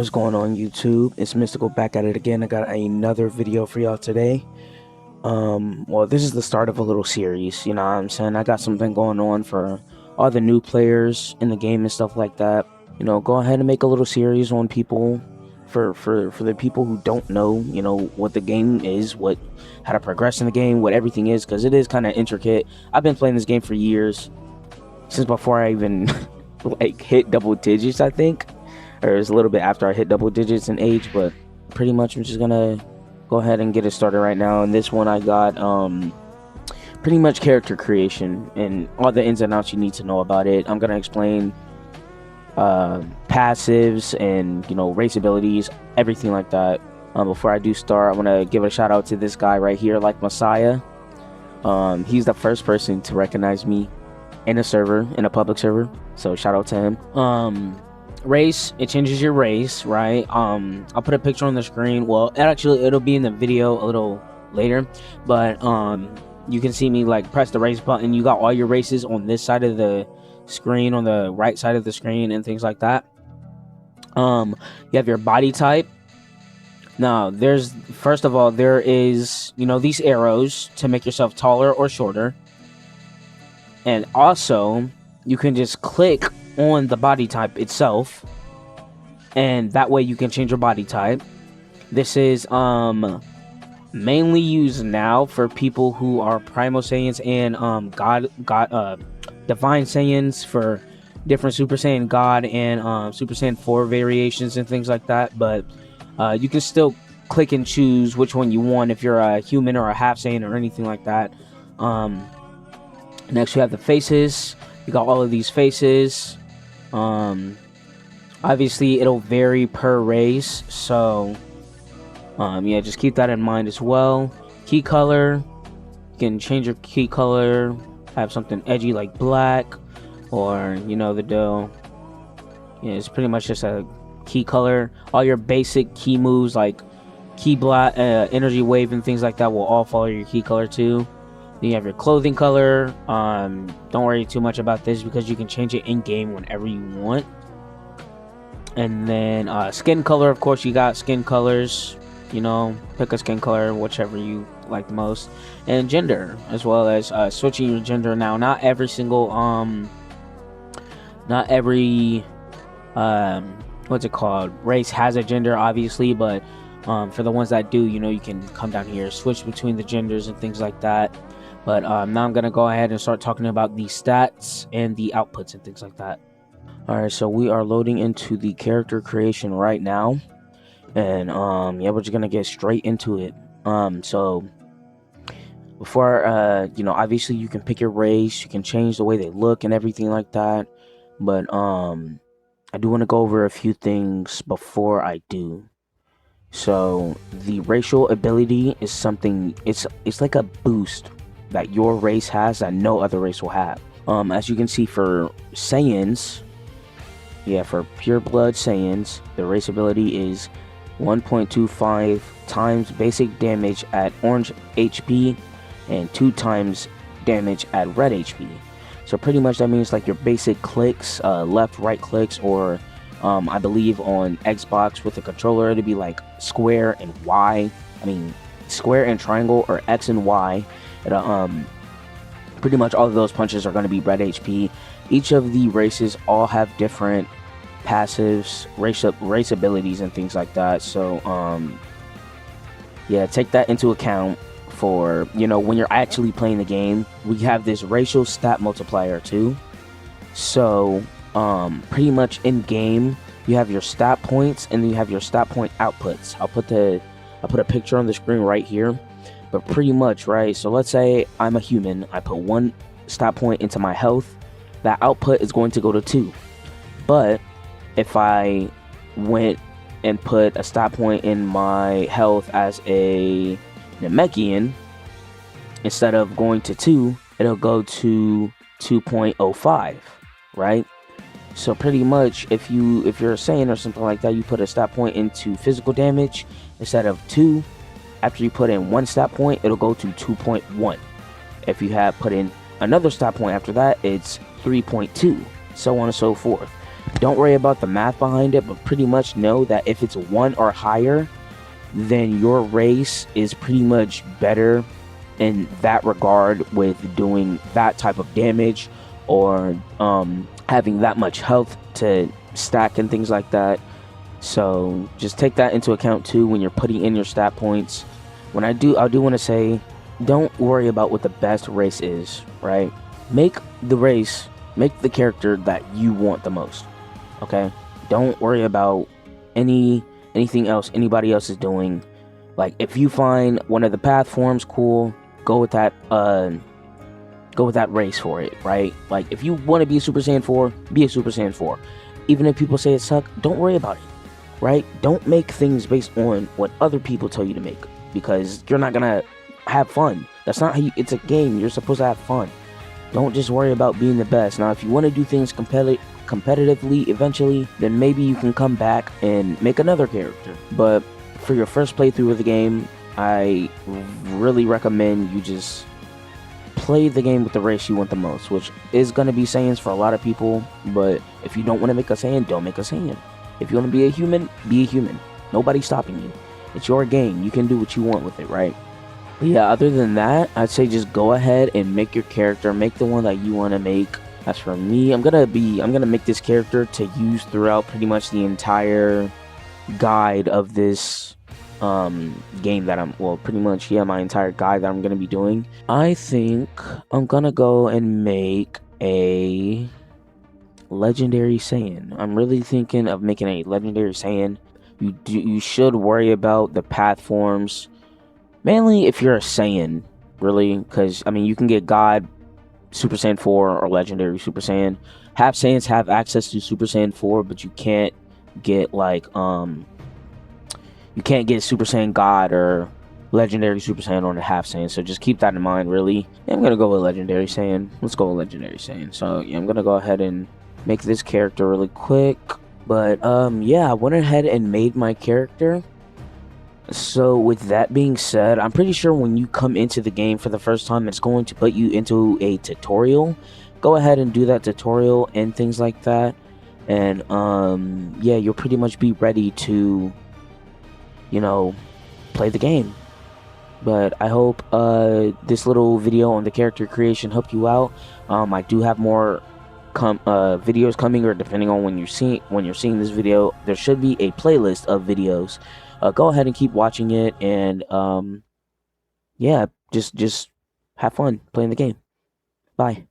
What's going on YouTube? It's Mystical back at it again. I got another video for y'all today. Well, this is the start of a little series, you know what I'm saying? I got something going on for all the new players in the game and stuff like that. You know, go ahead and make a little series on people for the people who don't know, you know, what the game is, how to progress in the game, what everything is, because it is kind of intricate. I've been playing this game for years, since before I even like hit double digits, I think. Or it's a little bit after I hit double digits in age, but pretty much I'm just gonna go ahead and get it started right now. And this one I got pretty much character creation and all the ins and outs you need to know about it. I'm gonna explain passives and, you know, race abilities, everything like that. Before I do start, I want to give a shout out to this guy right here, Like Messiah. He's the first person to recognize me in a public server, so shout out to him. Race, it changes your race, right? I'll put a picture on the screen. Well, actually it'll be in the video a little later, but you can see me like press the race button. You got all your races on this side of the screen, on the right side of the screen, and things like that. You have your body type. Now first of all there is, you know, these arrows to make yourself taller or shorter, and also you can just click on the body type itself, and that way you can change your body type. This is mainly used now for people who are Primal Saiyans and Divine Saiyans, for different Super Saiyan God and Super Saiyan 4 variations and things like that. But you can still click and choose which one you want if you're a human or a half Saiyan or anything like that. Next you have the faces. You got all of these faces. Obviously it'll vary per race, so yeah, just keep that in mind as well. Key color, you can change your key color, have something edgy like black, or you know the deal. Yeah, it's pretty much just a key color. All your basic key moves like key black, energy wave, and things like that will all follow your key color too. Then you have your clothing color. Don't worry too much about this because you can change it in game whenever you want. And then skin color, of course, you got skin colors. You know, pick a skin color, whichever you like the most. And gender, as well as switching your gender. Now, not every what's it called, race has a gender, obviously, but for the ones that do, you know, you can come down here, switch between the genders and things like that. But now I'm going to go ahead and start talking about the stats and the outputs and things like that. Alright, so we are loading into the character creation right now. And yeah, we're just going to get straight into it. So before, you know, obviously you can pick your race, you can change the way they look and everything like that. But I do want to go over a few things before I do. So the racial ability is something, it's like a boost that your race has that no other race will have. As you can see, for Saiyans, yeah, for pure blood Saiyans, the race ability is 1.25 times basic damage at orange HP and 2 times damage at red HP. So pretty much that means like your basic clicks, left, right clicks, or I believe on Xbox with the controller it'd be like square and Y. I mean square and triangle, or X and Y. Pretty much all of those punches are going to be red HP. Each of the races all have different passives, race abilities, and things like that. So yeah, take that into account for, you know, when you're actually playing the game. We have this racial stat multiplier too. So pretty much in game you have your stat points and then you have your stat point outputs. I'll put a picture on the screen right here. But pretty much, right, so let's say I'm a human, I put 1 stat point into my health, that output is going to go to 2. But if I went and put a stat point in my health as a Namekian, instead of going to 2, it'll go to 2.05, right? So pretty much if you're a Saiyan or something like that, you put a stat point into physical damage instead of 2. After you put in 1 stat point, it'll go to 2.1. If you have put in another stat point after that, it's 3.2, so on and so forth. Don't worry about the math behind it, but pretty much know that if it's 1 or higher, then your race is pretty much better in that regard with doing that type of damage, or having that much health to stack and things like that. So just take that into account too when you're putting in your stat points. I do want to say, don't worry about what the best race is, right? Make the character that you want the most. Okay? Don't worry about anything else anybody else is doing. Like, if you find one of the path forms cool, go with that race for it, right? Like, if you want to be a Super Saiyan 4, be a Super Saiyan 4. Even if people say it sucks, don't worry about it, right? Don't make things based on what other people tell you to make, because you're not gonna have fun. That's not how it's a game. You're supposed to have fun. Don't just worry about being the best. Now, if you want to do things competitively eventually, then maybe you can come back and make another character. But for your first playthrough of the game, I really recommend you just play the game with the race you want the most, which is going to be Saiyans for a lot of people. But if you don't want to make a Saiyan, don't make a Saiyan. If you want to be a human, be a human. Nobody's stopping you. It's your game. You can do what you want with it, right? But yeah, other than that, I'd say just go ahead and make your character. Make the one that you want to make. As for me, I'm gonna make this character to use throughout pretty much the entire guide of this game that my entire guide that I'm gonna be doing. I think I'm gonna go and make a legendary Saiyan. I'm really thinking of making a legendary Saiyan. You should worry about the path forms, mainly if you're a Saiyan, really, because I mean you can get God, Super Saiyan 4, or Legendary Super Saiyan. Half Saiyans have access to Super Saiyan 4, but you can't get like you can't get Super Saiyan God or Legendary Super Saiyan on a Half Saiyan. So just keep that in mind, really. Yeah, I'm gonna go with Legendary Saiyan. Let's go with Legendary Saiyan. So yeah, I'm gonna go ahead and make this character really quick. But yeah, I went ahead and made my character. So with that being said, I'm pretty sure when you come into the game for the first time, it's going to put you into a tutorial. Go ahead and do that tutorial and things like that. And yeah, you'll pretty much be ready to, play the game. But I hope this little video on the character creation helped you out. I do have more videos coming, or depending on when you're seeing this video, there should be a playlist of videos. Go ahead and keep watching it, and yeah, just have fun playing the game. Bye.